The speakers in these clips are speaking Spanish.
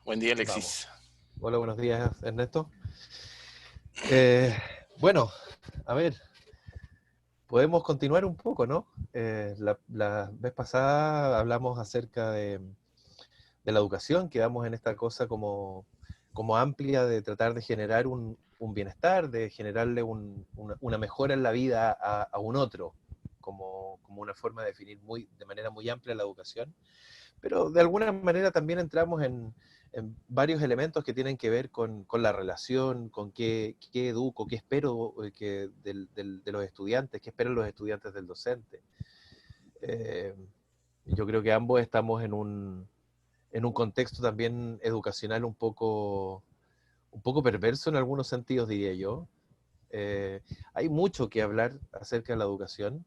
Buen día, Vamos. Alexis. Hola, buenos días, Ernesto. Eh, bueno, a ver, podemos continuar un poco, ¿no? La vez pasada hablamos acerca de la educación, quedamos en esta cosa como amplia de tratar de generar un bienestar, de generarle una mejora en la vida a un otro, como una forma de definir de manera muy amplia la educación. Pero de alguna manera también entramos en varios elementos que tienen que ver con la relación, con qué educo, qué espero de los estudiantes, qué esperan los estudiantes del docente. Eh, yo creo que ambos estamos en un contexto también educacional un poco perverso en algunos sentidos, diría yo. Eh, hay mucho que hablar acerca de la educación,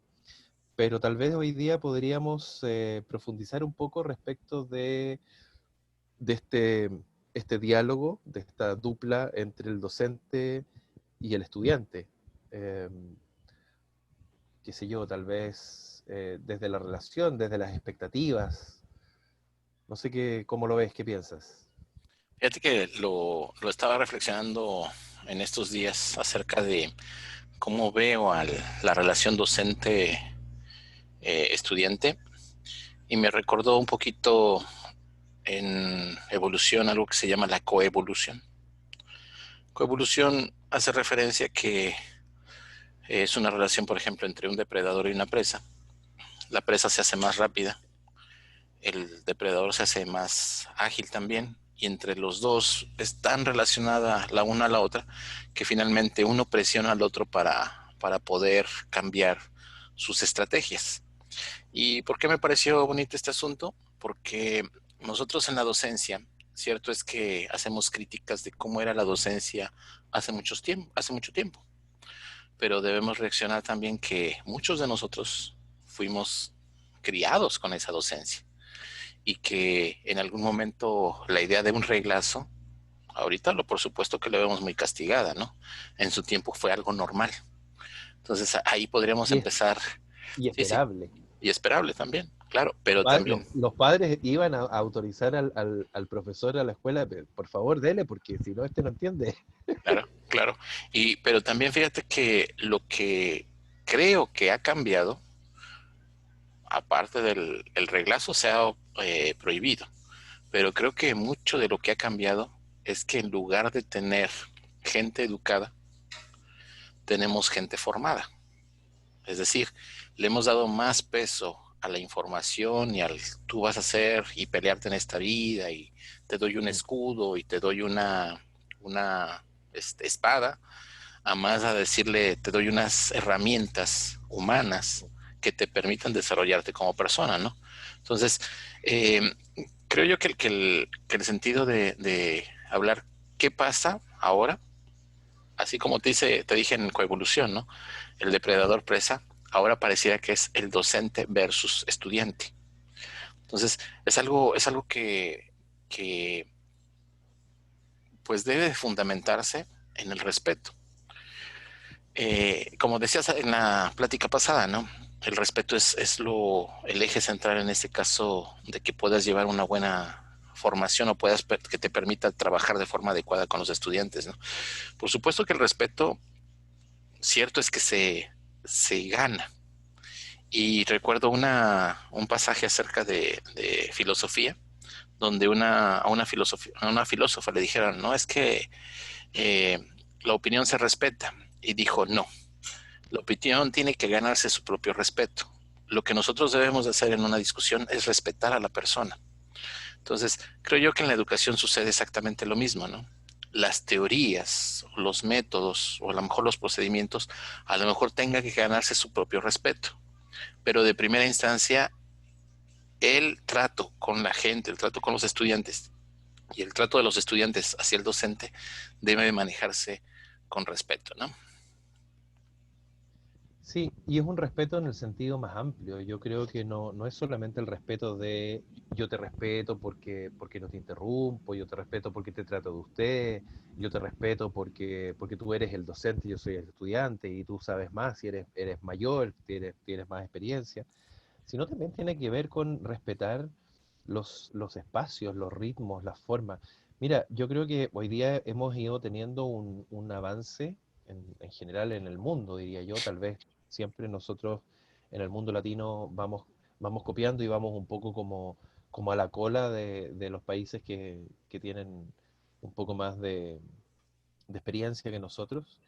pero tal vez hoy día podríamos profundizar un poco respecto de este diálogo, de esta dupla entre el docente y el estudiante. Eh, qué sé yo, tal vez desde la relación, desde las expectativas. No sé cómo lo ves, qué piensas. Fíjate que lo estaba reflexionando en estos días acerca de cómo veo la relación docente-estudiante y me recordó un poquito en evolución algo que se llama la coevolución. Coevolución hace referencia a que es una relación, por ejemplo, entre un depredador y una presa. La presa se hace más rápida, el depredador se hace más ágil también, y entre los dos es tan relacionada la una a la otra que finalmente uno presiona al otro para poder cambiar sus estrategias. ¿Y por qué me pareció bonito este asunto? Porque nosotros en la docencia, cierto es que hacemos críticas de cómo era la docencia hace mucho tiempo, pero debemos reaccionar también que muchos de nosotros fuimos criados con esa docencia y que en algún momento la idea de un reglazo, ahorita por supuesto que lo vemos muy castigada, ¿no? En su tiempo fue algo normal. Entonces ahí podríamos Y, es, empezar, y sí, sí, esperable. y esperable también, claro, pero también, Los padres iban a autorizar al profesor a la escuela, por favor, dele, porque si no, este no entiende. claro, claro. Pero también fíjate que lo que creo que ha cambiado, aparte del el reglazo, se ha prohibido. Pero creo que mucho de lo que ha cambiado es que en lugar de tener gente educada, tenemos gente formada. Es decir, le hemos dado más peso a la información y al tú vas a hacer y pelearte en esta vida y te doy un Mm. escudo y te doy una espada, a más a decirle te doy unas herramientas humanas que te permitan desarrollarte como persona, ¿no? Entonces, eh, creo yo que el sentido de hablar qué pasa ahora, así como te dije en coevolución, ¿no? El depredador presa, ahora pareciera que es el docente versus estudiante. Entonces, es algo que pues debe fundamentarse en el respeto. Como decías en la plática pasada, ¿no? El respeto es el eje central en este caso de que puedas llevar una buena formación o que te permita trabajar de forma adecuada con los estudiantes, ¿no? Por supuesto que el respeto, cierto es que se gana. Y recuerdo un pasaje acerca de filosofía, donde a una filósofa le dijeron, no, es que eh, la opinión se respeta. Y dijo, no, la opinión tiene que ganarse su propio respeto. Lo que nosotros debemos de hacer en una discusión es respetar a la persona. Entonces, creo yo que en la educación sucede exactamente lo mismo, ¿no? Las teorías, los métodos o a lo mejor los procedimientos, a lo mejor tengan que ganarse su propio respeto. Pero de primera instancia, el trato con la gente, el trato con los estudiantes y el trato de los estudiantes hacia el docente debe manejarse con respeto, ¿no? Sí, y es un respeto en el sentido más amplio. Yo creo que no es solamente el respeto de yo te respeto porque no te interrumpo, yo te respeto porque te trato de usted, yo te respeto porque tú eres el docente, yo soy el estudiante y tú sabes más y eres mayor, tienes más experiencia, sino también tiene que ver con respetar los espacios, los ritmos, las formas. Mira, yo creo que hoy día hemos ido teniendo un avance en general en el mundo, diría yo. Tal vez siempre nosotros en el mundo latino vamos copiando y vamos un poco como a la cola de los países que tienen un poco más de experiencia que nosotros.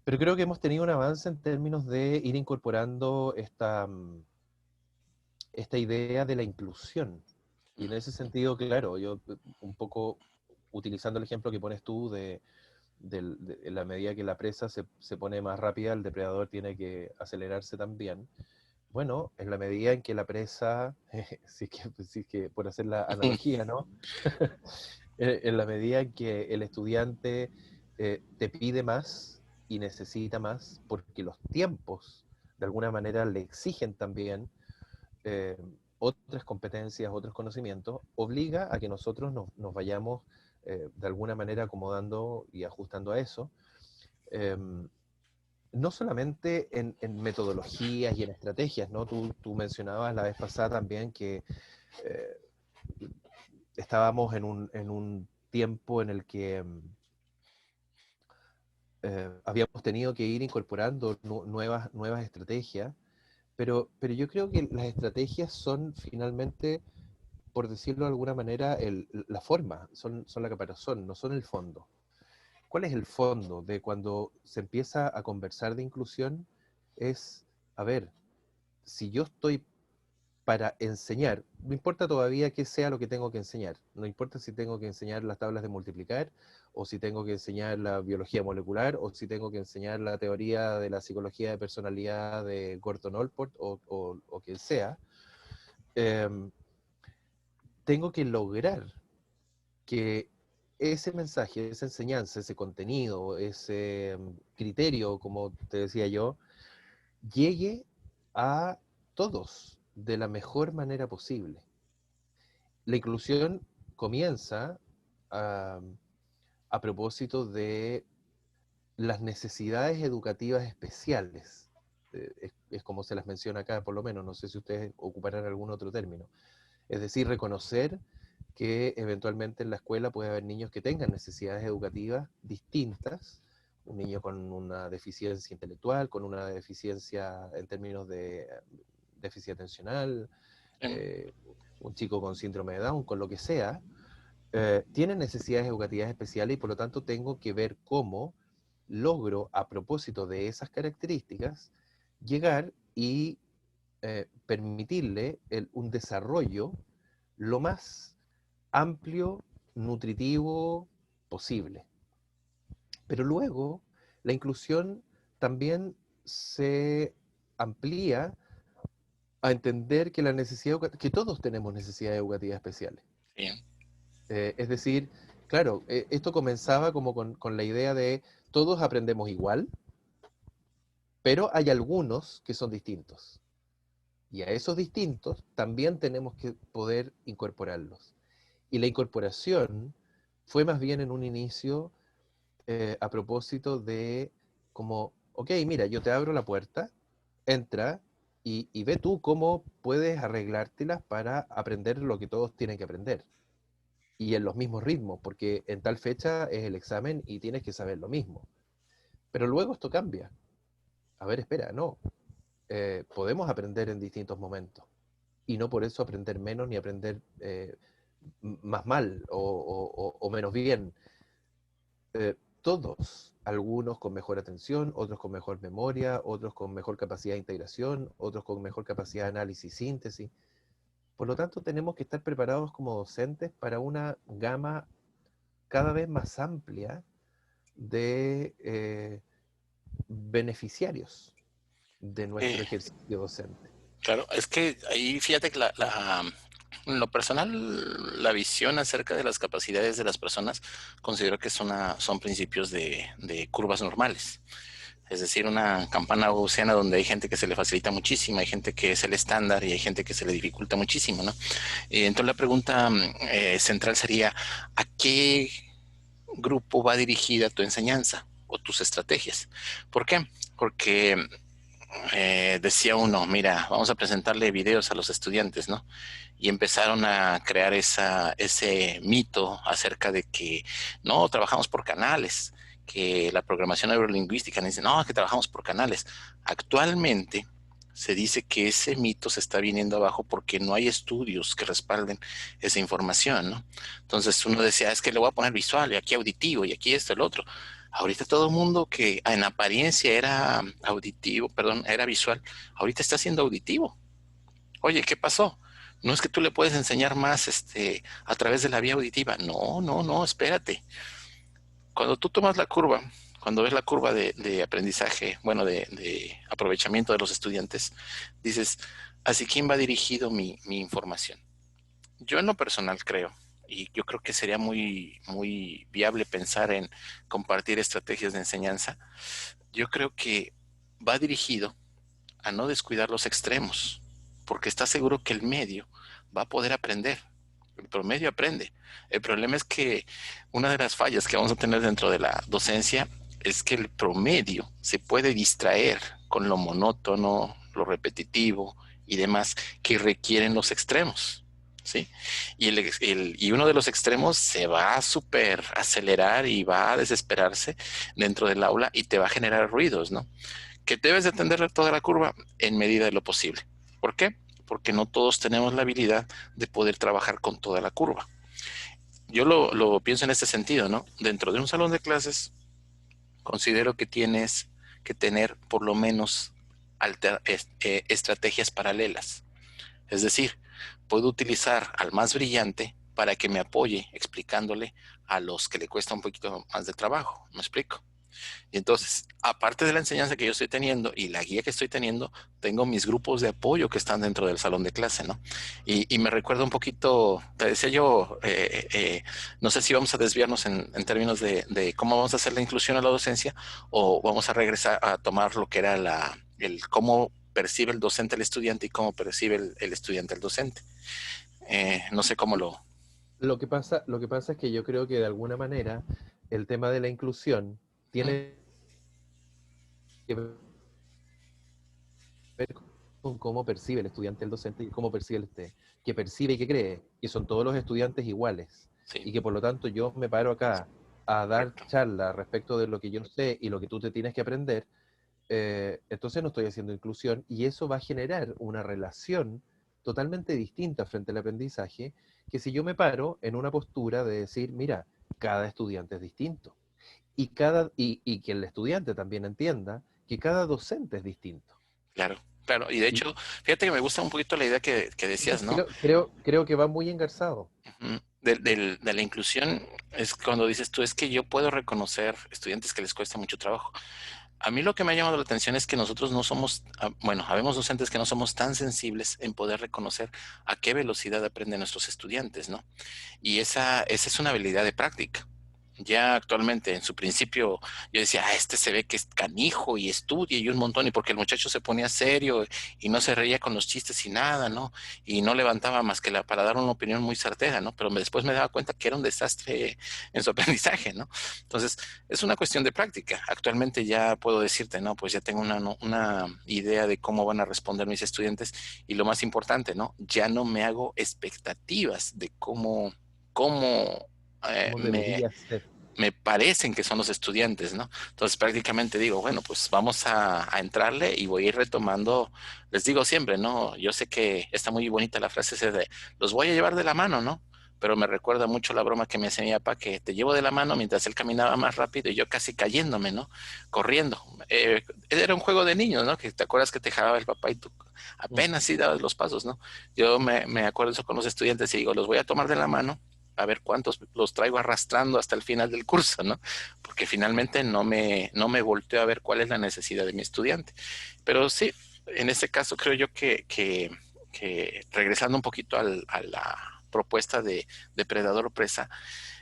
Pero creo que hemos tenido un avance en términos de ir incorporando esta idea de la inclusión. Y en ese sentido, claro, yo un poco utilizando el ejemplo que pones tú en la medida que la presa se pone más rápida, el depredador tiene que acelerarse también. Bueno, en la medida en que la presa, si es que por hacer la analogía, ¿no? En la medida en que el estudiante te pide más y necesita más, porque los tiempos de alguna manera le exigen también eh, otras competencias, otros conocimientos, obliga a que nosotros nos vayamos de alguna manera acomodando y ajustando a eso. Eh, no solamente en metodologías y en estrategias, ¿no? Tú mencionabas la vez pasada también que eh, estábamos en un tiempo en el que habíamos tenido que ir incorporando nuevas estrategias, pero yo creo que las estrategias son finalmente, por decirlo de alguna manera, la forma, son la caparazón, no son el fondo. ¿Cuál es el fondo de cuando se empieza a conversar de inclusión? Es, a ver, si yo estoy para enseñar, no importa todavía qué sea lo que tengo que enseñar, no importa si tengo que enseñar las tablas de multiplicar, o si tengo que enseñar la biología molecular, o si tengo que enseñar la teoría de la psicología de personalidad de Gordon Allport, o quien sea, eh, tengo que lograr que ese mensaje, esa enseñanza, ese contenido, ese criterio, como te decía yo, llegue a todos de la mejor manera posible. La inclusión comienza a, a propósito de las necesidades educativas especiales. Es como se las menciona acá, por lo menos, no sé si ustedes ocuparán algún otro término. Es decir, reconocer que eventualmente en la escuela puede haber niños que tengan necesidades educativas distintas, un niño con una deficiencia intelectual, con una deficiencia en términos de déficit atencional, eh, un chico con síndrome de Down, con lo que sea, tienen necesidades educativas especiales y por lo tanto tengo que ver cómo logro, a propósito de esas características, llegar y permitirle un desarrollo lo más amplio, nutritivo posible. Pero luego la inclusión también se amplía a entender que la necesidad que todos tenemos necesidades educativas especiales. Sí. Es decir, claro, esto comenzaba como con la idea de todos aprendemos igual, pero hay algunos que son distintos. Y a esos distintos también tenemos que poder incorporarlos. Y la incorporación fue más bien en un inicio a propósito de como, ok, mira, yo te abro la puerta, entra y ve tú cómo puedes arreglártelas para aprender lo que todos tienen que aprender. Y en los mismos ritmos, porque en tal fecha es el examen y tienes que saber lo mismo. Pero luego esto cambia. A ver, espera, no. Podemos aprender en distintos momentos. Y no por eso aprender menos ni aprender más mal o menos bien. Todos, algunos con mejor atención, otros con mejor memoria, otros con mejor capacidad de integración, otros con mejor capacidad de análisis y síntesis. Por lo tanto, tenemos que estar preparados como docentes para una gama cada vez más amplia de beneficiarios de nuestro Eh, ejercicio docente. claro, es que ahí fíjate que en lo personal, la visión acerca de las capacidades de las personas considero que son principios de curvas normales. Es decir, una campana gaussiana donde hay gente que se le facilita muchísimo, hay gente que es el estándar y hay gente que se le dificulta muchísimo, ¿no? Entonces la pregunta central sería, ¿a qué grupo va dirigida tu enseñanza o tus estrategias? ¿Por qué? Porque decía uno, mira, vamos a presentarle videos a los estudiantes, ¿no? Y empezaron a crear ese mito acerca de que no, trabajamos por canales, que la programación neurolingüística dice, no, que trabajamos por canales. Actualmente se dice que ese mito se está viniendo abajo porque no hay estudios que respalden esa información, ¿no? Entonces uno decía, es que le voy a poner visual y aquí auditivo y aquí esto, el otro. Ahorita todo el mundo que en apariencia era auditivo, perdón, era visual, ahorita está siendo auditivo. Oye, ¿qué pasó? No es que tú le puedes enseñar más a través de la vía auditiva. No, no, no, espérate. Cuando tú tomas la curva, cuando ves la curva de aprendizaje, bueno, de aprovechamiento de los estudiantes, dices, ¿hacia quién va dirigido mi información? Yo en lo personal creo, y yo creo que sería muy viable pensar en compartir estrategias de enseñanza, yo creo que va dirigido a no descuidar los extremos, porque está seguro que el medio va a poder aprender. El promedio aprende. El problema es que una de las fallas que vamos a tener dentro de la docencia es que el promedio se puede distraer con lo monótono, lo repetitivo y demás que requieren los extremos. ¿Sí? Y uno de los extremos se va a super acelerar y va a desesperarse dentro del aula y te va a generar ruidos, ¿no? Que debes de atender toda la curva en medida de lo posible. ¿Por qué? Porque no todos tenemos la habilidad de poder trabajar con toda la curva. Yo lo pienso en este sentido, ¿no? Dentro de un salón de clases, considero que tienes que tener por lo menos estrategias paralelas. Es decir, puedo utilizar al más brillante para que me apoye explicándole a los que le cuesta un poquito más de trabajo. ¿Me explico? Y entonces, aparte de la enseñanza que yo estoy teniendo y la guía que estoy teniendo, tengo mis grupos de apoyo que están dentro del salón de clase, ¿no? Y me recuerda un poquito, te decía yo, no sé si vamos a desviarnos en términos de cómo vamos a hacer la inclusión a la docencia o vamos a regresar a tomar lo que era el cómo percibe el docente al estudiante y cómo percibe el estudiante al docente. No sé cómo lo... Lo que pasa es que yo creo que de alguna manera el tema de la inclusión tiene que ver con cómo percibe el estudiante el docente y cómo percibe que percibe y que cree que son todos los estudiantes iguales Sí, y que por lo tanto yo me paro acá a dar correcto. charla respecto de lo que yo sé y lo que tú te tienes que aprender, entonces no estoy haciendo inclusión y eso va a generar una relación totalmente distinta frente al aprendizaje que si yo me paro en una postura de decir, mira, cada estudiante es distinto y que el estudiante también entienda que cada docente es distinto. Claro, claro. Y de Y hecho, fíjate que me gusta un poquito la idea que decías, entonces ¿no? creo que va muy engarzado. De la inclusión es cuando dices tú, es que yo puedo reconocer estudiantes que les cuesta mucho trabajo. A mí lo que me ha llamado la atención es que nosotros no somos, bueno, habemos docentes que no somos tan sensibles en poder reconocer a qué velocidad aprenden nuestros estudiantes, ¿no? Y esa es una habilidad de práctica. Ya actualmente, en su principio, yo decía, este se ve que es canijo y estudia y un montón, y porque el muchacho se ponía serio y no se reía con los chistes y nada, ¿no? Y no levantaba más que para dar una opinión muy certera, ¿no? Pero después me daba cuenta que era un desastre en su aprendizaje, ¿no? Entonces, es una cuestión de práctica. Actualmente ya puedo decirte, ¿no? Pues ya tengo una idea de cómo van a responder mis estudiantes y lo más importante, ¿no? Ya no me hago expectativas de cómo ¿Cómo debería ser? me parecen que son los estudiantes, ¿no? Entonces prácticamente digo, bueno, pues vamos a entrarle y voy a ir retomando, les digo siempre, ¿no? Yo sé que está muy bonita la frase esa de, los voy a llevar de la mano, ¿no? Pero me recuerda mucho la broma que me hacía mi papá, que te llevo de la mano mientras él caminaba más rápido y yo casi cayéndome, ¿no? Corriendo. Era un juego de niños, ¿no? Que te acuerdas que te jalaba el papá y tú Mm. apenas sí dabas los pasos, ¿no? Yo me acuerdo eso con los estudiantes y digo, los voy a tomar de la mano a ver cuántos los traigo arrastrando hasta el final del curso, ¿no? Porque finalmente no me volteo a ver cuál es la necesidad de mi estudiante. Pero sí, en este caso creo yo que regresando un poquito a la propuesta de depredador o presa,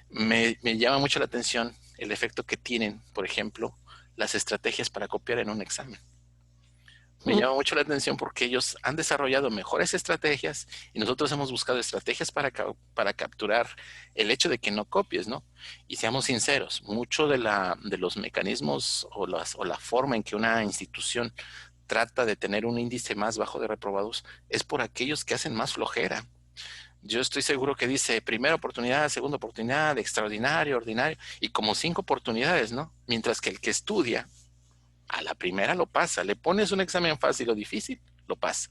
me llama mucho la atención el efecto que tienen, por ejemplo, las estrategias para copiar en un examen. Me llama mucho la atención porque ellos han desarrollado mejores estrategias y nosotros hemos buscado estrategias para capturar el hecho de que no copies, ¿no? Y seamos sinceros, mucho de los mecanismos o la forma en que una institución trata de tener un índice más bajo de reprobados es por aquellos que hacen más flojera. Yo estoy seguro que dice primera oportunidad, segunda oportunidad, extraordinario, ordinario, y como 5 oportunidades, ¿no? Mientras que el que estudia, a la primera lo pasa. Le pones un examen fácil o difícil, lo pasa.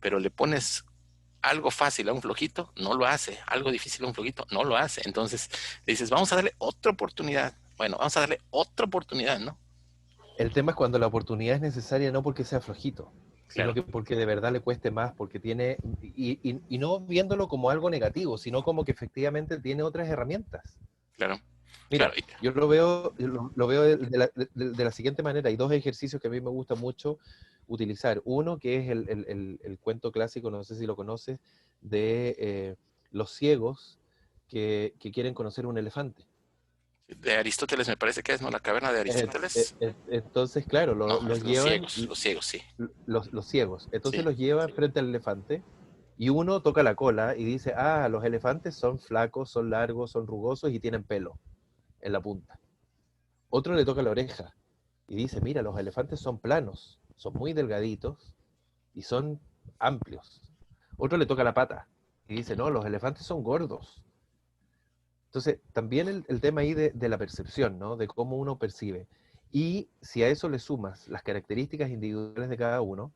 Pero le pones algo fácil a un flojito, no lo hace. Algo difícil a un flojito, no lo hace. Entonces le dices, vamos a darle otra oportunidad. Bueno, vamos a darle otra oportunidad, ¿no? El tema es cuando la oportunidad es necesaria no porque sea flojito, sino Claro, que porque de verdad le cueste más, porque tiene, y no viéndolo como algo negativo, sino como que efectivamente tiene otras herramientas. claro, claro. Mira, yo lo veo de la siguiente manera. Hay dos ejercicios que a mí me gusta mucho utilizar. Uno que es el cuento clásico, no sé si lo conoces, de los ciegos que quieren conocer un elefante. De Aristóteles me parece que es, ¿no? La caverna de Aristóteles. Entonces, claro, No, los es llevan, los ciegos, sí. los ciegos. Entonces Sí, los llevan frente al elefante y uno toca la cola y dice, ah, los elefantes son flacos, son largos, son rugosos y tienen pelo en la punta. Otro le toca la oreja y dice, mira, los elefantes son planos, son muy delgaditos y son amplios. Otro le toca la pata y dice, no, los elefantes son gordos. Entonces, también el tema ahí de la percepción, ¿no? De cómo uno percibe. Y si a eso le sumas las características individuales de cada uno,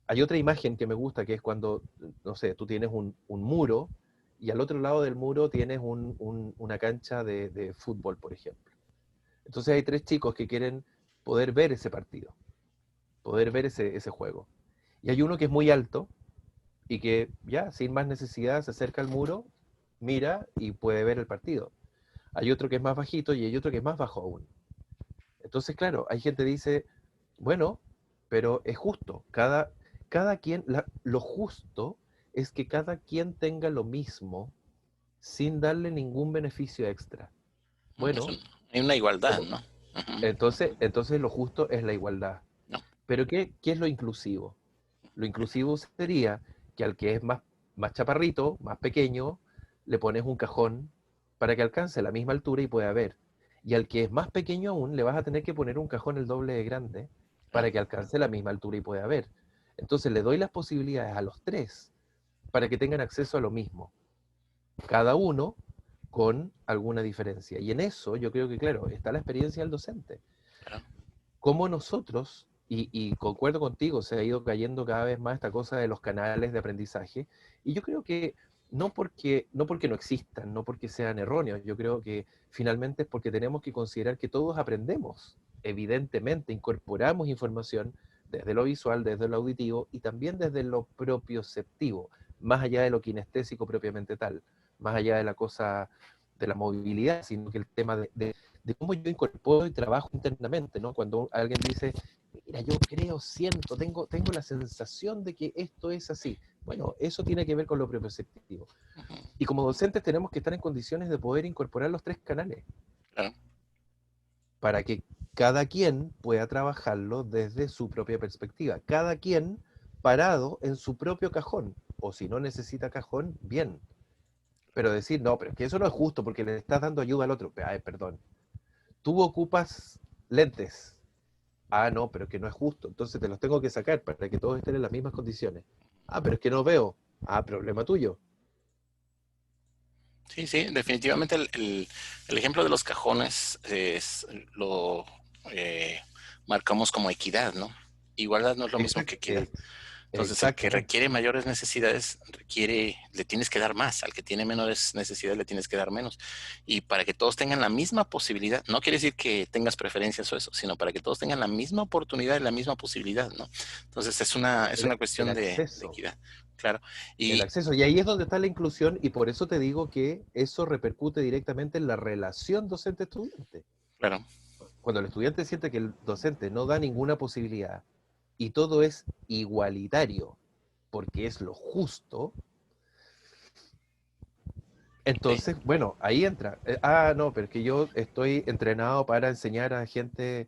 hay otra imagen que me gusta, que es cuando, no sé, tú tienes un muro y al otro lado del muro tienes una cancha de fútbol, por ejemplo. Entonces hay tres chicos que quieren poder ver ese partido, poder ver ese juego. Y hay uno que es muy alto y que ya, sin más necesidad, se acerca al muro, mira y puede ver el partido. Hay otro que es más bajito y hay otro que es más bajo aún. Entonces, claro, hay gente que dice, bueno, pero es justo. Cada quien, lo justo es que cada quien tenga lo mismo sin darle ningún beneficio extra. es Bueno, hay una igualdad, como, ¿no? Ujú. entonces lo justo es la igualdad. No, Pero ¿qué es lo inclusivo? Lo inclusivo sería que al que es más chaparrito, más pequeño, le pones un cajón para que alcance la misma altura y pueda ver. Y al que es más pequeño aún, le vas a tener que poner un cajón el doble de grande claro, para que alcance la misma altura y pueda ver. Entonces le doy las posibilidades a los tres para que tengan acceso a lo mismo, cada uno con alguna diferencia. Y en eso yo creo que, claro, está la experiencia del docente. claro. Como nosotros, y concuerdo contigo, se ha ido cayendo cada vez más esta cosa de los canales de aprendizaje, y yo creo que no porque no existan, no porque sean erróneos, yo creo que finalmente es porque tenemos que considerar que todos aprendemos, evidentemente incorporamos información desde lo visual, desde lo auditivo y también desde lo propioceptivo, más allá de lo kinestésico propiamente tal, más allá de la cosa de la movilidad, sino que el tema de cómo yo incorporo y trabajo internamente, ¿no? Cuando alguien dice, mira, yo creo, siento, tengo la sensación de que esto es así. Bueno, eso tiene que ver con lo propioceptivo. Ujú, Y como docentes tenemos que estar en condiciones de poder incorporar los tres canales claro. para que cada quien pueda trabajarlo desde su propia perspectiva. Cada quien parado en su propio cajón. O si no necesita cajón, bien. Pero decir, no, pero es que eso no es justo porque le estás dando ayuda al otro. Ay, perdón. Tú ocupas lentes. Ah, no, pero es que no es justo. Entonces te los tengo que sacar para que todos estén en las mismas condiciones. Ah, pero es que no veo. Ah, problema tuyo. Sí, sí, definitivamente el ejemplo de los cajones lo eh, marcamos como equidad, ¿no? Igualdad no es lo mismo que equidad. Entonces, el que Exactamente. requiere mayores necesidades, le tienes que dar más. Al que tiene menores necesidades, le tienes que dar menos. Y para que todos tengan la misma posibilidad, no quiere decir que tengas preferencias o eso, sino para que todos tengan la misma oportunidad y la misma posibilidad, ¿no? Entonces, es El, una el cuestión de acceso. equidad, claro. El Y acceso. Y ahí es donde está la inclusión y por eso te digo que eso repercute directamente en la relación docente-estudiante. claro, Cuando el estudiante siente que el docente no da ninguna posibilidad y todo es igualitario porque es lo justo, sí, entonces, bueno, ahí entra. No, pero es que yo estoy entrenado para enseñar a gente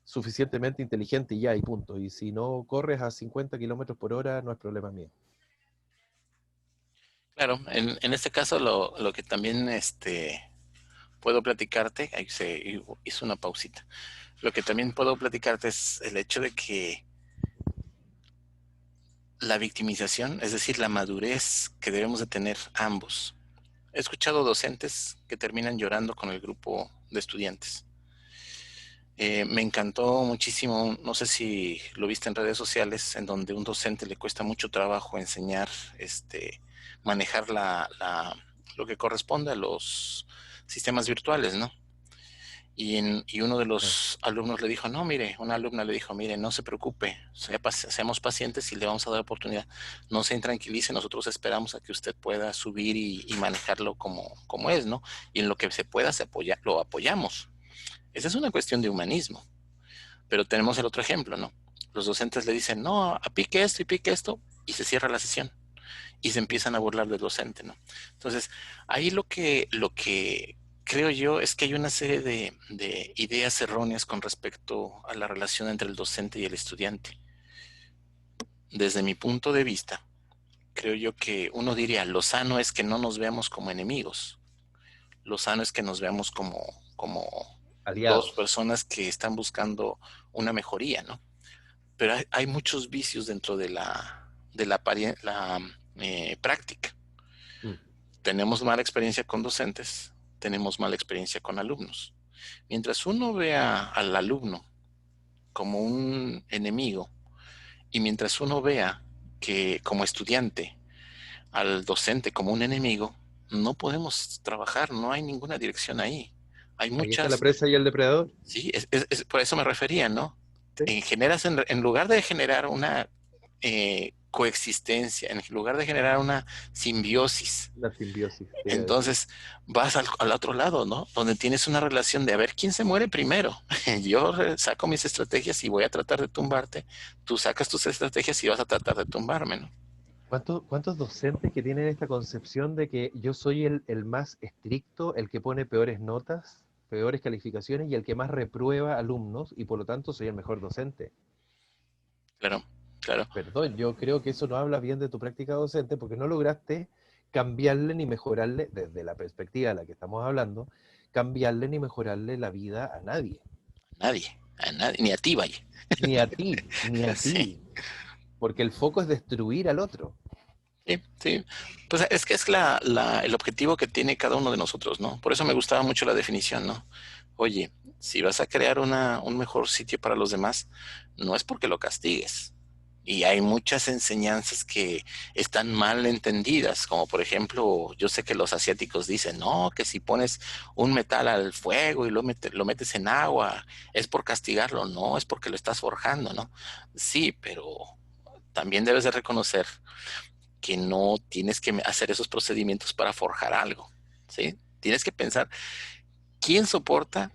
suficientemente inteligente y ya, y punto. Y si no corres a 50 kilómetros por hora, no es problema mío. claro. En este caso, lo que también puedo platicarte, ahí se hizo una pausita. Lo que también puedo platicarte es el hecho de que la victimización, es decir, la madurez que debemos de tener ambos. He escuchado docentes que terminan llorando con el grupo de estudiantes. Me encantó muchísimo, no sé si lo viste en redes sociales, en donde un docente le cuesta mucho trabajo enseñar, manejar lo que corresponde a los sistemas virtuales, ¿no? Y uno de Ah, los alumnos le dijo, no, mire, una alumna le dijo, mire, no se preocupe, seamos pacientes y le vamos a dar oportunidad. No se intranquilice, nosotros esperamos a que usted pueda subir y manejarlo como es, ¿no? Y en lo que se pueda, lo apoyamos. Esa es una cuestión de humanismo. Pero tenemos el otro ejemplo, ¿no? Los docentes le dicen, no, pique esto, y se cierra la sesión. Y se mm. empiezan a burlar del docente, ¿no? Entonces, ahí lo que creo yo es que hay una serie de ideas erróneas con respecto a la relación entre el docente y el estudiante. Desde mi punto de vista, creo yo que uno diría, lo sano es que no nos veamos como enemigos. Lo sano es que nos veamos como dos Aliados. personas que están buscando una mejoría, ¿no? Pero hay muchos vicios dentro de la práctica. Mm. Tenemos mala experiencia con docentes, tenemos mala experiencia con alumnos. Mientras uno vea al alumno como un enemigo y mientras uno vea que como estudiante al docente como un enemigo, no podemos trabajar, no hay ninguna dirección ahí. Hay Ahí está la muchas, presa y el depredador. sí, por eso me refería, ¿no? Sí. En lugar de generar una coexistencia, en lugar de generar una simbiosis, La simbiosis, te iba a decir. entonces vas al otro lado, ¿no? Donde tienes una relación de a ver quién se muere primero. Yo saco mis estrategias y voy a tratar de tumbarte, tú sacas tus estrategias y vas a tratar de tumbarme, ¿no? ¿Cuántos docentes que tienen esta concepción de que yo soy el más estricto, el que pone peores notas, peores calificaciones y el que más reprueba alumnos y por lo tanto soy el mejor docente? Claro, claro. Perdón, yo creo que eso no habla bien de tu práctica docente porque no lograste cambiarle ni mejorarle, desde la perspectiva de la que estamos hablando, cambiarle ni mejorarle la vida A nadie, ni a ti, vaya. ni a Sí, ti, porque el foco es destruir al otro. sí, sí. Pues es que es el objetivo que tiene cada uno de nosotros, ¿no? Por eso me gustaba mucho la definición, ¿no? Oye, si vas a crear un mejor sitio para los demás, no es porque lo castigues. Y hay muchas enseñanzas que están mal entendidas, como por ejemplo, yo sé que los asiáticos dicen, no, que si pones un metal al fuego y lo metes en agua, es por castigarlo, no, es porque lo estás forjando, ¿no? Sí, pero también debes de reconocer que no tienes que hacer esos procedimientos para forjar algo, ¿sí? Tienes que pensar quién soporta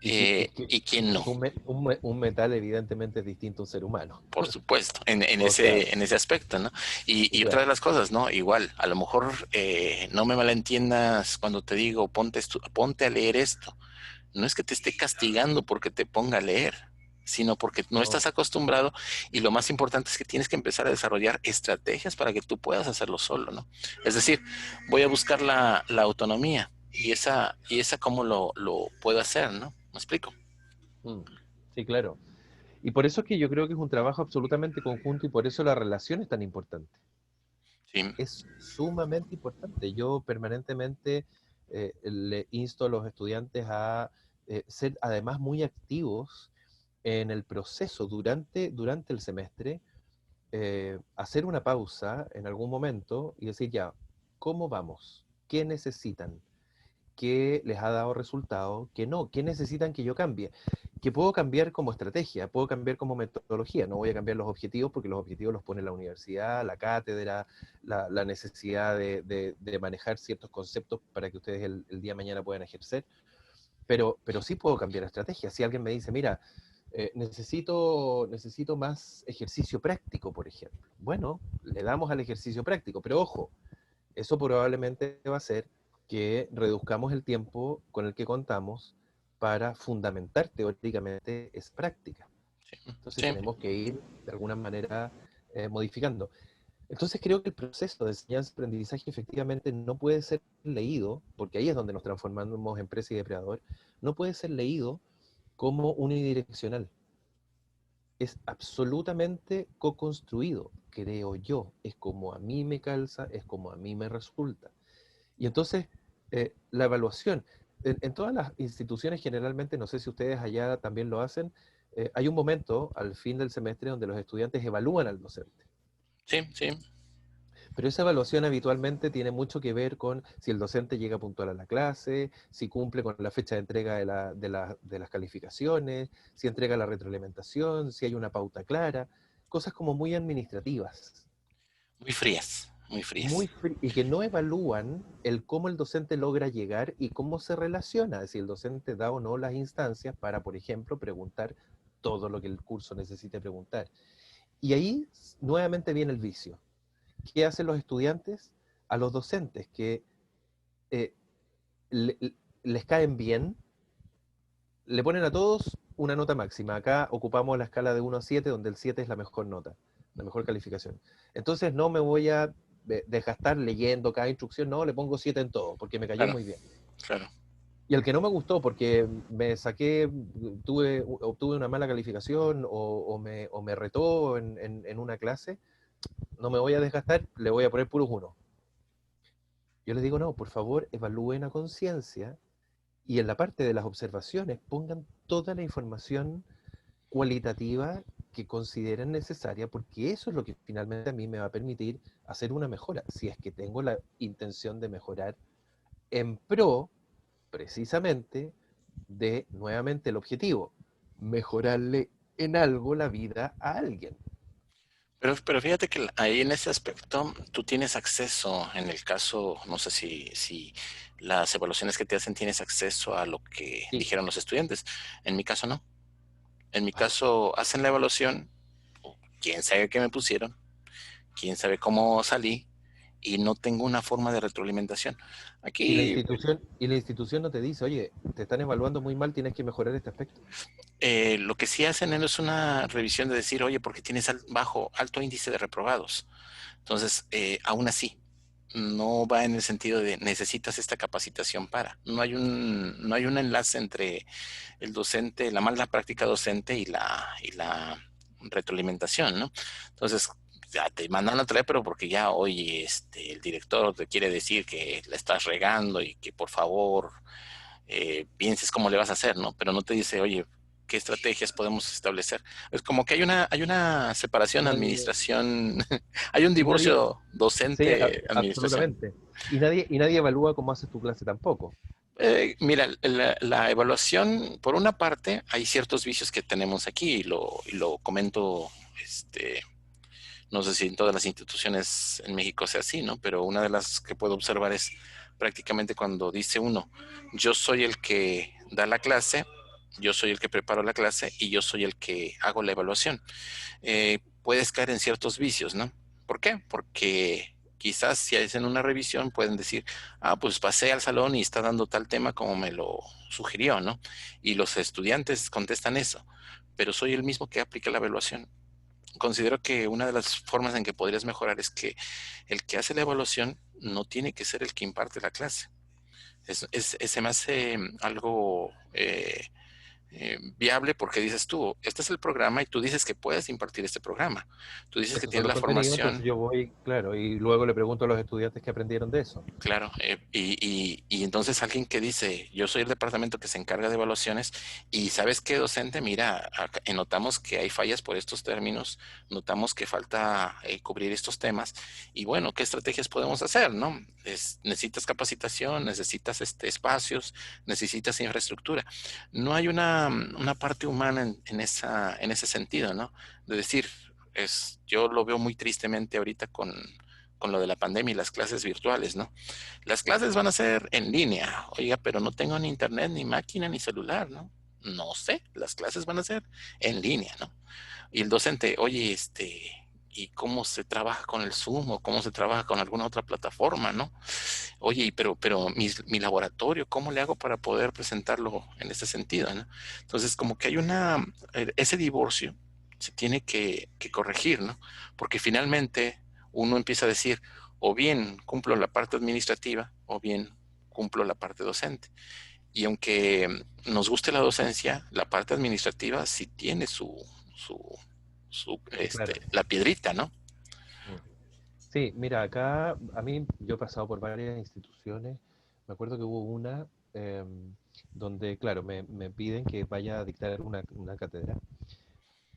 y quién no, Un metal evidentemente es distinto a un ser humano. por supuesto, en O sea, ese aspecto, ¿no? Y otra de claro. las cosas, ¿no? Igual, a lo mejor no me malentiendas cuando te digo ponte a leer esto. No es que te esté castigando porque te ponga a leer, sino porque no No, estás acostumbrado y lo más importante es que tienes que empezar a desarrollar estrategias para que tú puedas hacerlo solo, ¿no? Es decir, voy a buscar la autonomía y esa cómo lo puedo hacer, ¿no? ¿Me explico? mm, sí, claro. Y por eso es que yo creo que es un trabajo absolutamente conjunto y por eso la relación es tan importante. Sí, Es sumamente importante. Yo permanentemente le insto a los estudiantes a ser además muy activos en el proceso durante el semestre, hacer una pausa en algún momento y decir ya, ¿cómo vamos? ¿Qué necesitan? ¿Qué les ha dado resultado? ¿Qué no? ¿Qué necesitan que yo cambie? Que puedo cambiar como estrategia, puedo cambiar como metodología, no voy a cambiar los objetivos porque los objetivos los pone la universidad, la cátedra, la necesidad de manejar ciertos conceptos para que ustedes el día de mañana puedan ejercer, pero sí puedo cambiar estrategia. Si alguien me dice, mira, necesito más ejercicio práctico, por ejemplo. Bueno, le damos al ejercicio práctico, pero ojo, eso probablemente va a hacer que reduzcamos el tiempo con el que contamos para fundamentar teóricamente esa práctica. Entonces sí, tenemos que ir de alguna manera modificando. Entonces creo que el proceso de enseñanza-aprendizaje efectivamente no puede ser leído, porque ahí es donde nos transformamos en presa y depredador, no puede ser leído como unidireccional. es absolutamente co-construido, creo yo. Es como a mí me calza, es como a mí me resulta. Y entonces, la evaluación, en todas las instituciones generalmente, no sé si ustedes allá también lo hacen, hay un momento al fin del semestre donde los estudiantes evalúan al docente. Sí, sí, Pero esa evaluación habitualmente tiene mucho que ver con si el docente llega puntual a la clase, si cumple con la fecha de entrega de las calificaciones, si entrega la retroalimentación, si hay una pauta clara, cosas como muy administrativas. muy frías, muy Muy frías. y que no evalúan el cómo el docente logra llegar y cómo se relaciona, si el docente da o no las instancias para, por ejemplo, preguntar todo lo que el curso necesite preguntar. Y ahí nuevamente viene el vicio. ¿Qué hacen los estudiantes? A los docentes que eh, le, les caen bien, le ponen a todos una nota máxima. Acá ocupamos la escala de 1 a 7, donde el 7 es la mejor nota, la mejor calificación. Entonces no me voy a desgastar leyendo cada instrucción, no, le pongo 7 en todo, porque me cayó Claro, muy bien. claro. Y el que no me gustó porque me saqué, obtuve una mala calificación o me retó en una clase, no me voy a desgastar, le voy a poner puros 1. Yo les digo, no, por favor, evalúen a conciencia y en la parte de las observaciones pongan toda la información cualitativa que consideren necesaria, porque eso es lo que finalmente a mí me va a permitir hacer una mejora, si es que tengo la intención de mejorar en pro, precisamente, de nuevamente el objetivo, mejorarle en algo la vida a alguien. Pero fíjate que ahí en ese aspecto tú tienes acceso, en el caso, no sé si las evaluaciones que te hacen tienes acceso a lo que Sí. dijeron los estudiantes. En mi caso no. En mi caso hacen la evaluación, quién sabe qué me pusieron, quién sabe cómo salí y no tengo una forma de retroalimentación. Aquí Y la institución no te dice, oye, te están evaluando muy mal, tienes que mejorar este aspecto. lo que sí hacen es una revisión de decir, oye, porque tienes alto índice de reprobados. Entonces, aún así, no va en el sentido de necesitas esta capacitación para. No hay un enlace entre el docente, la mala práctica docente y la retroalimentación, ¿no? Entonces, ya te mandan a traer, pero porque ya hoy el director te quiere decir que la estás regando y que por favor pienses cómo le vas a hacer, ¿no? Pero no te dice, oye, ¿qué estrategias podemos establecer? Es como que hay una Y separación nadie, administración, hay un y nadie, divorcio sí, docente-administración. absolutamente. Y nadie evalúa cómo haces tu clase tampoco. Mira, la evaluación, por una parte, hay ciertos vicios que tenemos aquí y lo comento, no sé si en todas las instituciones en México sea así, ¿no? Pero una de las que puedo observar es prácticamente cuando dice uno, yo soy el que da la clase, yo soy el que preparo la clase y yo soy el que hago la evaluación. Puedes caer en ciertos vicios, ¿no? ¿Por qué? Porque quizás si hacen una revisión pueden decir, ah, pues pasé al salón y está dando tal tema como me lo sugirió, ¿no? Y los estudiantes contestan eso, pero soy el mismo que aplica la evaluación. Considero que una de las formas en que podrías mejorar es que el que hace la evaluación no tiene que ser el que imparte la clase. Se me hace algo viable porque dices tú, este es el programa y tú dices que puedes impartir este programa. Tú dices que Esos son tienes los la contenidos, entonces formación. yo voy, claro, y luego le pregunto a los estudiantes que aprendieron de eso. Claro, y entonces alguien que dice, yo soy el departamento que se encarga de evaluaciones y sabes qué, docente, mira, notamos que hay fallas por estos términos, notamos que falta cubrir estos temas y bueno, ¿qué estrategias podemos hacer, no? Necesitas capacitación, necesitas espacios, necesitas infraestructura. No hay una parte humana en ese sentido, ¿no? De decir, yo lo veo muy tristemente ahorita con lo de la pandemia y las clases virtuales, ¿no? Las clases van a ser en línea, oiga, pero no tengo ni internet, ni máquina, ni celular, ¿no? No sé, las clases van a ser en línea, ¿no? Y el docente, oye, ¿y cómo se trabaja con el Zoom o cómo se trabaja con alguna otra plataforma, ¿no? Oye, pero mi laboratorio, ¿cómo le hago para poder presentarlo en ese sentido, ¿no? Entonces, como que hay ese divorcio se tiene que corregir, ¿no? Porque finalmente uno empieza a decir, o bien cumplo la parte administrativa, o bien cumplo la parte docente. Y aunque nos guste la docencia, la parte administrativa sí tiene claro. la piedrita, ¿no? Mm. Sí, mira, acá a mí yo he pasado por varias instituciones. Me acuerdo que hubo una donde, claro, me piden que vaya a dictar una cátedra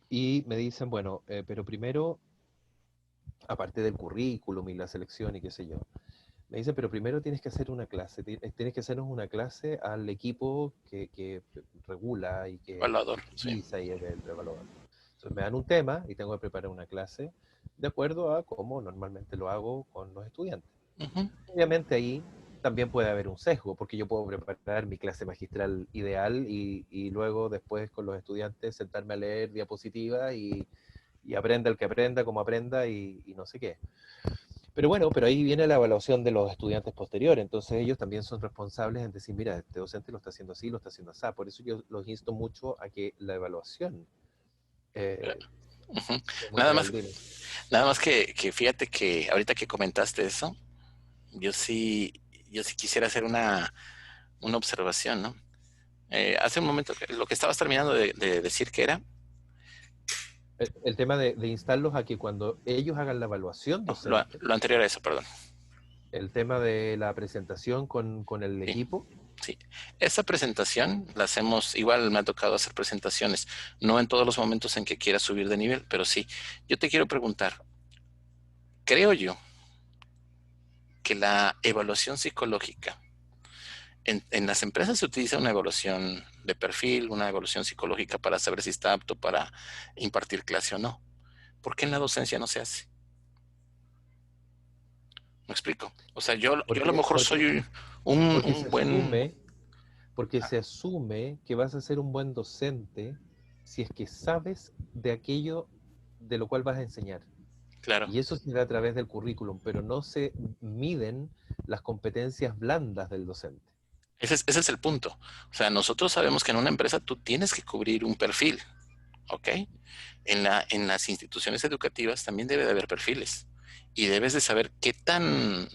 y me dicen, bueno, pero primero, aparte del currículum y la selección y qué sé yo, me dicen, pero primero tienes que hacer una clase, tienes que hacernos una clase al equipo que regula y que Evaluador, sí. supervisa y es el evaluador. Entonces me dan un tema y tengo que preparar una clase de acuerdo a cómo normalmente lo hago con los estudiantes. Ujú. Obviamente ahí también puede haber un sesgo, porque yo puedo preparar mi clase magistral ideal y luego después con los estudiantes sentarme a leer diapositivas y aprenda el que aprenda, como aprenda y no sé qué. Pero bueno, pero ahí viene la evaluación de los estudiantes posteriores, entonces ellos también son responsables en decir, mira, este docente lo está haciendo así, lo está haciendo así. Por eso yo los insto mucho a que la evaluación eh, Ujú. sea muy Nada real. más, Dime. nada más que fíjate que ahorita que comentaste eso, yo sí, yo sí quisiera hacer una observación, ¿no? Hace un momento, lo que estabas terminando de decir que era, El tema de instarlos a que cuando ellos hagan la evaluación no, docente, lo anterior a eso, perdón. el tema de la presentación con el Sí, equipo, sí. Esa presentación la hacemos, igual me ha tocado hacer presentaciones, no en todos los momentos en que quiera subir de nivel, pero sí. Yo te quiero preguntar, creo yo que la evaluación psicológica, en las empresas se utiliza una evaluación de perfil, una evaluación psicológica para saber si está apto para impartir clase o no. ¿Por qué en la docencia no se hace? ¿Me explico? O sea, yo a lo porque, mejor porque, soy porque un buen... se asume que vas a ser un buen docente si es que sabes de aquello de lo cual vas a enseñar. Claro, Y eso se da a través del currículum, pero no se miden las competencias blandas del docente. ese es el punto. O sea, nosotros sabemos que en una empresa tú tienes que cubrir un perfil, ¿ok? En las instituciones educativas también debe de haber perfiles y debes de saber qué tan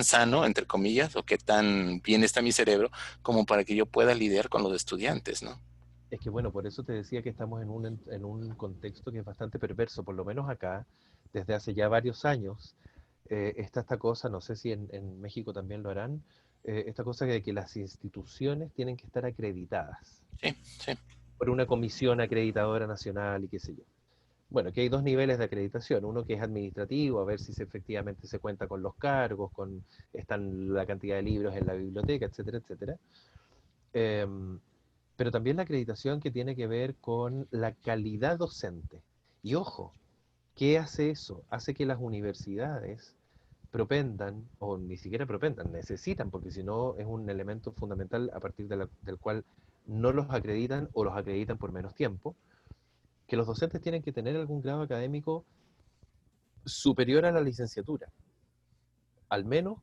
sano, entre comillas, o qué tan bien está mi cerebro como para que yo pueda lidiar con los estudiantes, ¿no? Es que bueno, por eso te decía que estamos en un contexto que es bastante perverso, por lo menos acá, desde hace ya varios años, está esta cosa, no sé si en México también lo harán, esta cosa de que las instituciones tienen que estar acreditadas Sí, sí, por una comisión acreditadora nacional y qué sé yo. Bueno, que hay dos niveles de acreditación, uno que es administrativo, a ver si efectivamente se cuenta con los cargos, con están la cantidad de libros en la biblioteca, etcétera, etcétera. Em, pero también la acreditación que tiene que ver con la calidad docente. Y ojo, ¿qué hace eso? Hace que las universidades propendan, o ni siquiera propendan, necesitan, porque si no es un elemento fundamental a partir del cual no los acreditan o los acreditan por menos tiempo, que los docentes tienen que tener algún grado académico superior a la licenciatura, al menos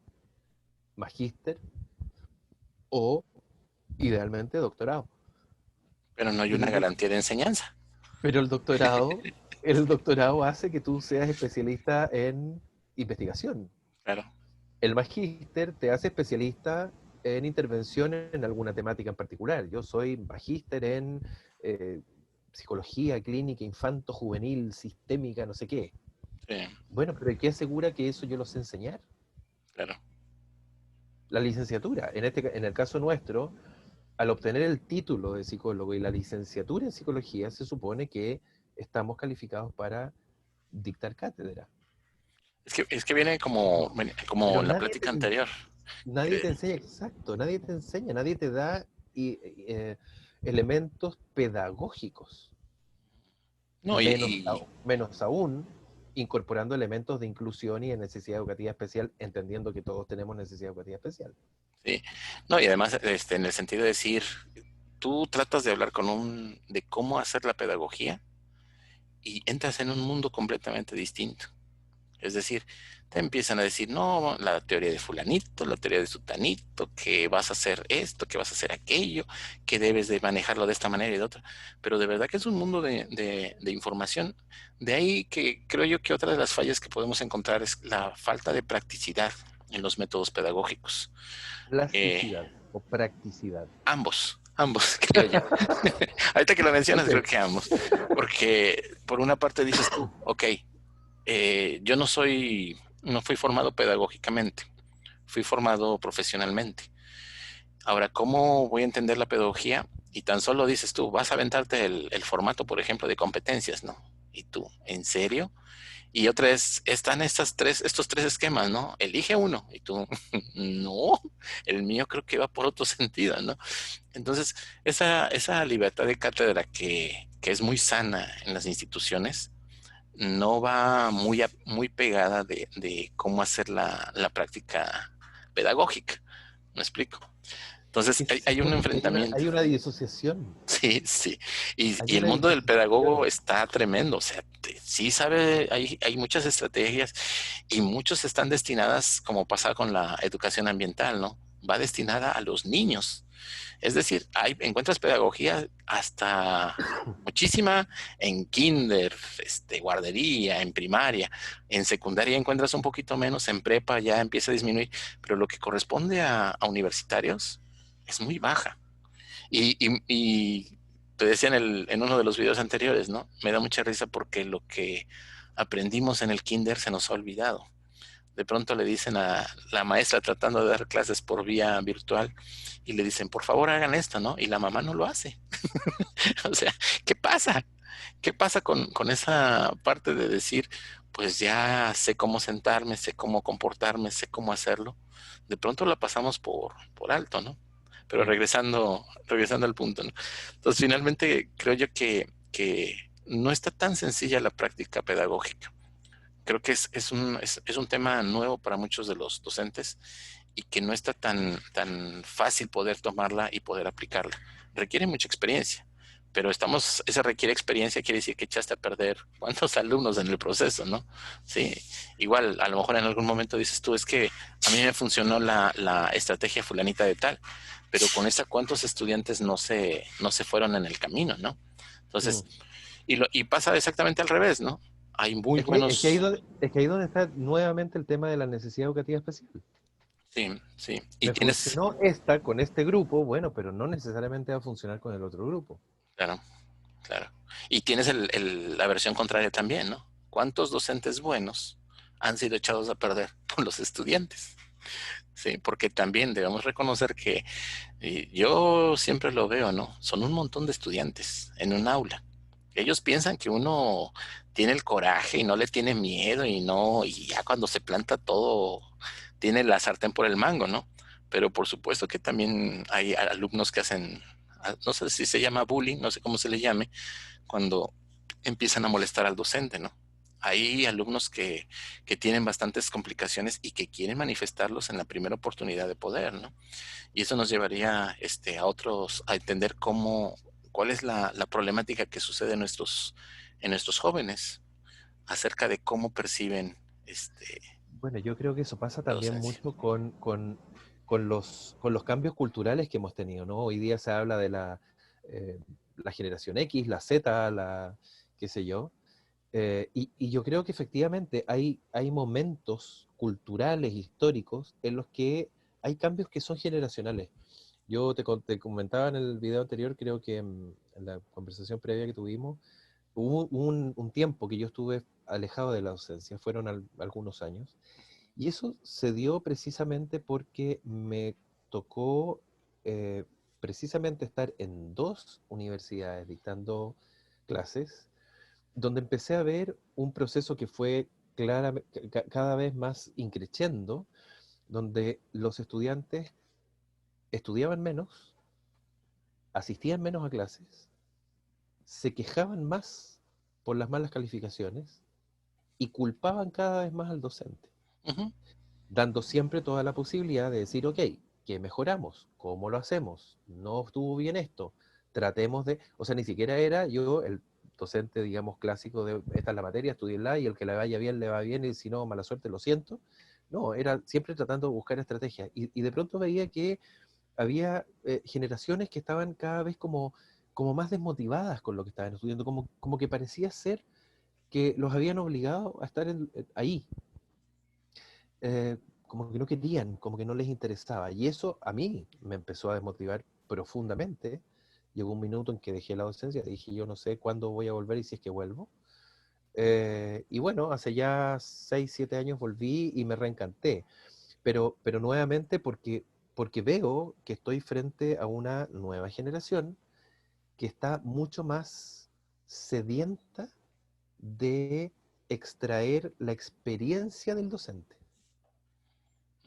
magíster o idealmente doctorado. pero no hay Pero una garantía de enseñanza, Pero el doctorado hace que tú seas especialista en investigación. claro. El magíster te hace especialista en intervención en alguna temática en particular. Yo soy magíster en eh, psicología clínica, infanto, juvenil, sistémica, no sé qué. Sí, Bueno, pero ¿qué asegura que eso yo lo sé enseñar? claro. La licenciatura. En el caso nuestro, al obtener el título de psicólogo y la licenciatura en psicología, se supone que estamos calificados para dictar cátedra. Es que viene como Pero en la plática anterior. nadie que- te enseña, exacto, nadie te enseña, nadie te da eh, elementos pedagógicos, no, menos aún incorporando elementos de inclusión y de necesidad educativa especial, entendiendo que todos tenemos necesidad educativa especial. sí. No, y además, en el sentido de decir, tú tratas de hablar de cómo hacer la pedagogía y entras en un mundo completamente distinto. Es decir, te empiezan a decir, no, la teoría de fulanito, la teoría de sutanito, que vas a hacer esto, que vas a hacer aquello, que debes de manejarlo de esta manera y de otra. Pero de verdad que es un mundo de información. De ahí que creo yo que otra de las fallas que podemos encontrar es la falta de practicidad en los métodos pedagógicos. Eh, Plasticidad o practicidad. ambos. Ambos, creo yo. Ahorita que lo mencionas, creo Ok. que ambos. Porque por una parte dices tú, ok, yo no fui formado pedagógicamente, fui formado profesionalmente. Ahora, ¿cómo voy a entender la pedagogía? Y tan solo dices tú, vas a aventarte el formato, por ejemplo, de competencias, ¿no? Y tú, ¿en serio? Y otra es, están estos tres esquemas, ¿no? Elige uno. Y tú, no, el mío creo que va por otro sentido, ¿no? Entonces, esa libertad de cátedra que es muy sana en las instituciones, no va muy pegada de cómo hacer la práctica pedagógica. ¿Me explico? Es Entonces, que se hay un supone que enfrentamiento. hay una disociación. Sí, sí. Hay Y el una mundo del pedagogo disociación. está tremendo. O sea, sí sabe, hay muchas estrategias y muchos están destinadas, como pasa con la educación ambiental, ¿no? Va destinada a los niños. Es decir, encuentras pedagogía hasta muchísima en kinder, guardería, en primaria, en secundaria encuentras un poquito menos, en prepa ya empieza a disminuir, pero lo que corresponde a universitarios es muy baja. Y te decía en uno de los videos anteriores, ¿no? Me da mucha risa porque lo que aprendimos en el kinder se nos ha olvidado. De pronto le dicen a la maestra tratando de dar clases por vía virtual y le dicen, por favor hagan esto, ¿no? Y la mamá no lo hace. O sea, ¿qué pasa? ¿Qué pasa con esa parte de decir, pues ya sé cómo sentarme, sé cómo comportarme, sé cómo hacerlo? De pronto la pasamos por alto, ¿no? Pero Mm. regresando al punto, ¿no? Entonces, finalmente, creo yo que no está tan sencilla la práctica pedagógica. Creo que es un tema nuevo para muchos de los docentes y que no está tan fácil poder tomarla y poder aplicarla. Requiere mucha experiencia, pero esa requiere experiencia, quiere decir que echaste a perder cuántos alumnos en el proceso, ¿no? Sí, igual, a lo mejor en algún momento dices tú, es que a mí me funcionó la estrategia fulanita de tal, pero con esa cuántos estudiantes no se fueron en el camino, ¿no? Mm. Entonces, y pasa exactamente al revés, ¿no? Hay muy buenos. Es que ahí donde está nuevamente el tema de la necesidad educativa especial. Sí, sí. Y Me tienes, funcionó esta con este grupo, bueno, pero no necesariamente va a funcionar con el otro grupo. claro, claro. Y tienes la versión contraria también, ¿no? ¿Cuántos docentes buenos han sido echados a perder por los estudiantes? Sí, porque también debemos reconocer que y yo siempre lo veo, ¿no? Son un montón de estudiantes en un aula. Ellos piensan que uno tiene el coraje y no le tiene miedo y no, y ya cuando se planta todo, tiene la sartén por el mango, ¿no? Pero por supuesto que también hay alumnos que hacen, no sé si se llama bullying, no sé cómo se le llame, cuando empiezan a molestar al docente, ¿no? Hay alumnos que tienen bastantes complicaciones y que quieren manifestarlos en la primera oportunidad de poder, ¿no? Y eso nos llevaría a entender cuál es la problemática que sucede en nuestros jóvenes acerca de cómo perciben Bueno, yo creo que eso pasa la también docencia. mucho con los cambios culturales que hemos tenido, ¿no? Hoy día se habla de la generación X, la Z, qué sé yo. Y yo creo que efectivamente hay momentos culturales, históricos, en los que hay cambios que son generacionales. Yo te comentaba en el video anterior, creo que en la conversación previa que tuvimos, hubo un tiempo que yo estuve alejado de la docencia, fueron algunos años, y eso se dio precisamente porque me tocó eh, precisamente estar en dos universidades dictando clases, donde empecé a ver un proceso que fue cada vez más increciendo, donde los estudiantes estudiaban menos, asistían menos a clases, se quejaban más por las malas calificaciones y culpaban cada vez más al docente, Ujú. dando siempre toda la posibilidad de decir, ok, ¿qué mejoramos? ¿Cómo lo hacemos? No estuvo bien esto. Tratemos de, o sea, ni siquiera era yo el docente, digamos, clásico de esta es la materia, estudienla y el que le vaya bien, le va bien y si no, mala suerte, lo siento. No, era siempre tratando de buscar estrategias. Y de pronto veía que había generaciones que estaban cada vez como más desmotivadas con lo que estaban estudiando, como que parecía ser que los habían obligado a estar ahí, como que no querían, como que no les interesaba. Y eso a mí me empezó a desmotivar profundamente. Llegó un minuto en que dejé la docencia, dije yo no sé cuándo voy a volver y si es que vuelvo. Y bueno, hace ya 6, 7 años volví y me reencanté, pero nuevamente porque veo que estoy frente a una nueva generación que está mucho más sedienta de extraer la experiencia del docente.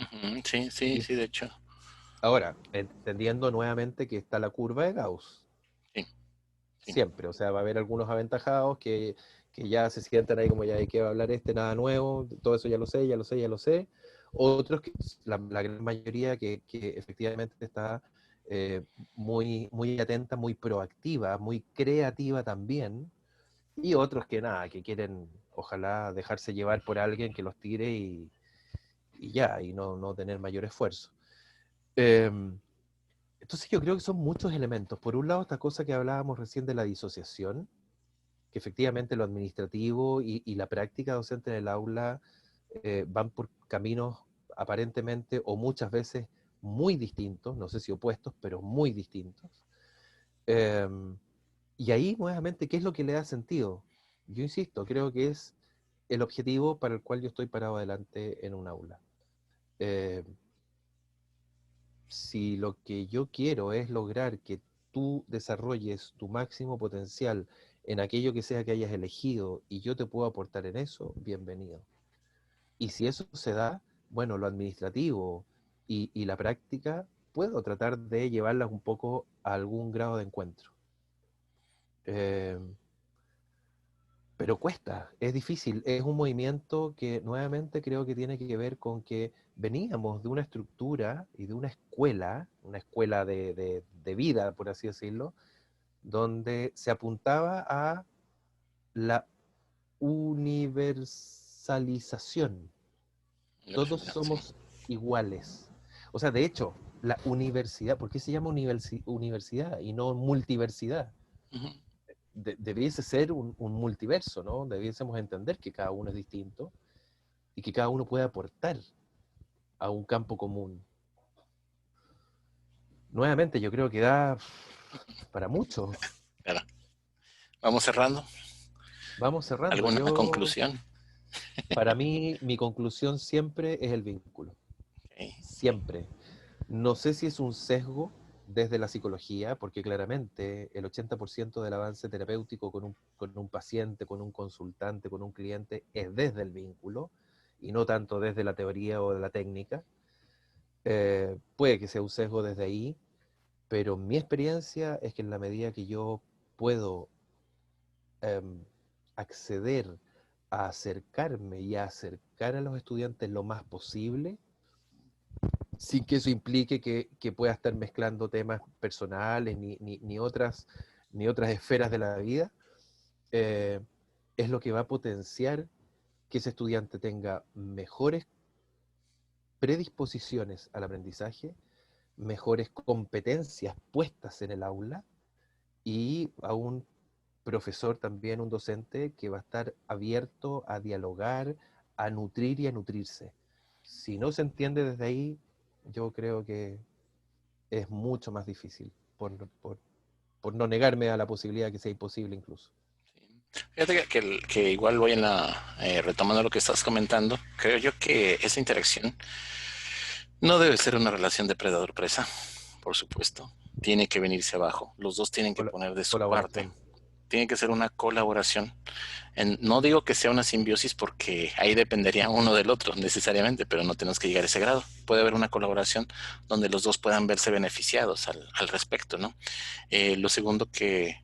Ujú, sí, sí, Y sí, de hecho. ahora, entendiendo nuevamente que está la curva de Gauss, Sí, sí. siempre, o sea, va a haber algunos aventajados que ya se sientan ahí como ya de qué va a hablar este, nada nuevo, todo eso ya lo sé, ya lo sé, ya lo sé. Otros, que la gran mayoría que efectivamente está muy atenta, muy proactiva, muy creativa también, y otros que nada, que quieren ojalá dejarse llevar por alguien que los tire y ya, y no tener mayor esfuerzo. Em, entonces yo creo que son muchos elementos. Por un lado, esta cosa que hablábamos recién de la disociación, que efectivamente lo administrativo y la práctica docente en el aula van por caminos aparentemente o muchas veces muy distintos, no sé si opuestos, pero muy distintos. Eh, y ahí nuevamente, ¿qué es lo que le da sentido? Yo insisto, creo que es el objetivo para el cual yo estoy parado adelante en un aula. Eh, si lo que yo quiero es lograr que tú desarrolles tu máximo potencial en aquello que sea que hayas elegido y yo te puedo aportar en eso, bienvenido. Y si eso se da, bueno, lo administrativo y la práctica, puedo tratar de llevarlas un poco a algún grado de encuentro. Eh, pero cuesta, es difícil, es un movimiento que nuevamente creo que tiene que ver con que veníamos de una estructura y de una escuela de vida, por así decirlo, donde se apuntaba a la universalización. Todos Sí. somos iguales. O sea, de hecho, la universidad, ¿por qué se llama universidad y no multiversidad? Ujú. Debiese ser un multiverso, ¿no? Debiésemos entender que cada uno es distinto y que cada uno puede aportar a un campo común. Nuevamente, yo creo que da para mucho. Claro. Vamos cerrando. Vamos cerrando. ¿Alguna conclusión? Para mí, mi conclusión siempre es el vínculo. Okay. Siempre. No sé si es un sesgo desde la psicología, porque claramente el 80% del avance terapéutico con un paciente, con un consultante, con un cliente, es desde el vínculo y no tanto desde la teoría o de la técnica. Puede que sea un sesgo desde ahí, pero mi experiencia es que en la medida que yo puedo em, acceder a acercarme y a acercar a los estudiantes lo más posible, sin que eso implique que pueda estar mezclando temas personales ni otras esferas de la vida, eh, es lo que va a potenciar que ese estudiante tenga mejores predisposiciones al aprendizaje, mejores competencias puestas en el aula y a un profesor también, un docente que va a estar abierto a dialogar, a nutrir y a nutrirse. Si no se entiende desde ahí, yo creo que es mucho más difícil, por no negarme a la posibilidad que sea imposible incluso. Fíjate que igual voy retomando lo que estás comentando. Creo yo que esa interacción no debe ser una relación depredador-presa, por supuesto. Tiene que venirse abajo. Los dos tienen que poner de su parte. Colaboración. Tiene que ser una colaboración. No digo que sea una simbiosis porque ahí dependería uno del otro necesariamente, pero no tenemos que llegar a ese grado. Puede haber una colaboración donde los dos puedan verse beneficiados al respecto, ¿no? Lo segundo que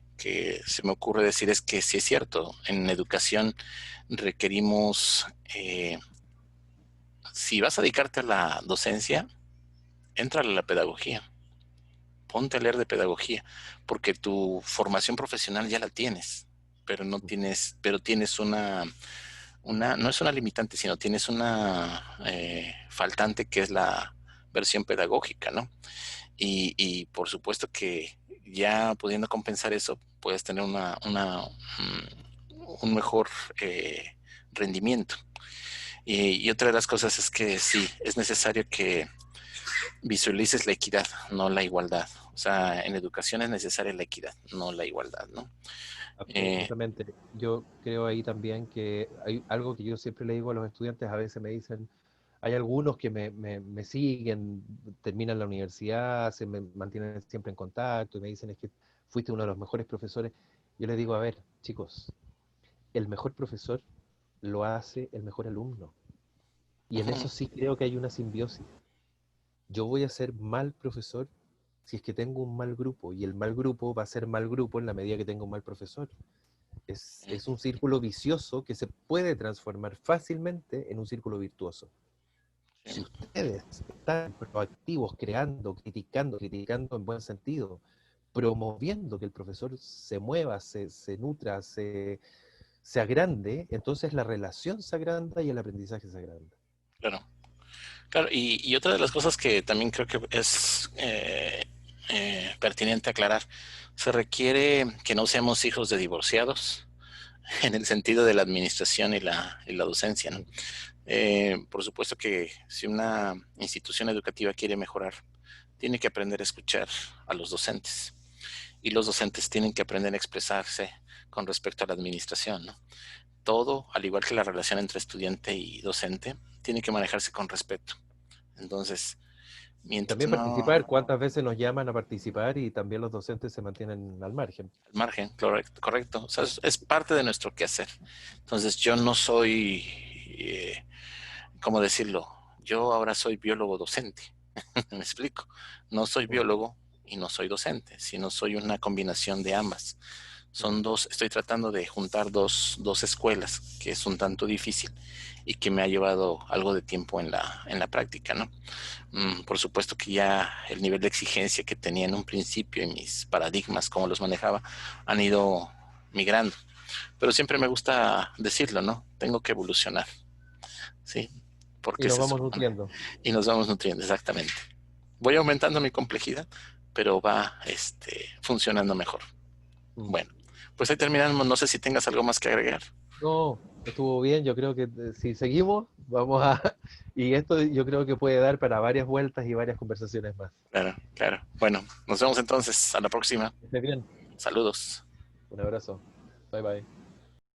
se me ocurre decir es que sí es cierto, en educación requerimos, si vas a dedicarte a la docencia, entra a la pedagogía, ponte a leer de pedagogía, porque tu formación profesional ya la tienes, pero tienes no es una limitante, sino tienes una faltante que es la versión pedagógica, ¿no? Y por supuesto que ya pudiendo compensar eso, puedes tener un mejor rendimiento. Y otra de las cosas es que sí, es necesario que visualices la equidad, no la igualdad. O sea, en educación es necesaria la equidad, no la igualdad, ¿no? Absolutamente. Yo creo ahí también que hay algo que yo siempre le digo a los estudiantes, a veces me dicen, hay algunos que me siguen, terminan la universidad, se me mantienen siempre en contacto y me dicen, es que fuiste uno de los mejores profesores. Yo les digo, a ver, chicos, el mejor profesor lo hace el mejor alumno. Y en Ujú, eso sí creo que hay una simbiosis. Yo voy a ser mal profesor si es que tengo un mal grupo, y el mal grupo va a ser mal grupo en la medida que tenga un mal profesor. Es un círculo vicioso que se puede transformar fácilmente en un círculo virtuoso. Si sí, ustedes están proactivos, creando, criticando en buen sentido, promoviendo que el profesor se mueva, se nutra, se agrande, entonces la relación se agranda y el aprendizaje se agranda. claro. Claro, y otra de las cosas que también creo que es pertinente aclarar, se requiere que no seamos hijos de divorciados en el sentido de la administración y la docencia, ¿no? Por supuesto que si una institución educativa quiere mejorar, tiene que aprender a escuchar a los docentes y los docentes tienen que aprender a expresarse con respecto a la administración, ¿no? Todo, al igual que la relación entre estudiante y docente, tiene que manejarse con respeto. Entonces, Y mientras también no participar, cuántas veces nos llaman a participar y también los docentes se mantienen al margen. al margen, correcto, correcto. O sea, es parte de nuestro quehacer. Entonces, yo no soy, ¿cómo decirlo? Yo ahora soy biólogo docente. ¿Me explico? No soy Mm, biólogo y no soy docente, sino soy una combinación de ambas. mm. Son dos, estoy tratando de juntar dos escuelas, que es un tanto difícil y que me ha llevado algo de tiempo en la práctica, ¿no? Por supuesto que ya el nivel de exigencia que tenía en un principio y mis paradigmas, cómo los manejaba, han ido migrando. Pero siempre me gusta decirlo, ¿no? Tengo que evolucionar, ¿sí? Y Porque nos se vamos supone. nutriendo. Y nos vamos nutriendo, exactamente. Voy aumentando mi complejidad, pero va funcionando mejor. Mm. Bueno, pues ahí terminamos. No sé si tengas algo más que agregar. No, estuvo bien. Yo creo que si seguimos, vamos a... Y esto yo creo que puede dar para varias vueltas y varias conversaciones más. Claro, claro. Bueno, nos vemos entonces. A la próxima. Que esté bien. Saludos. Un abrazo. Bye bye.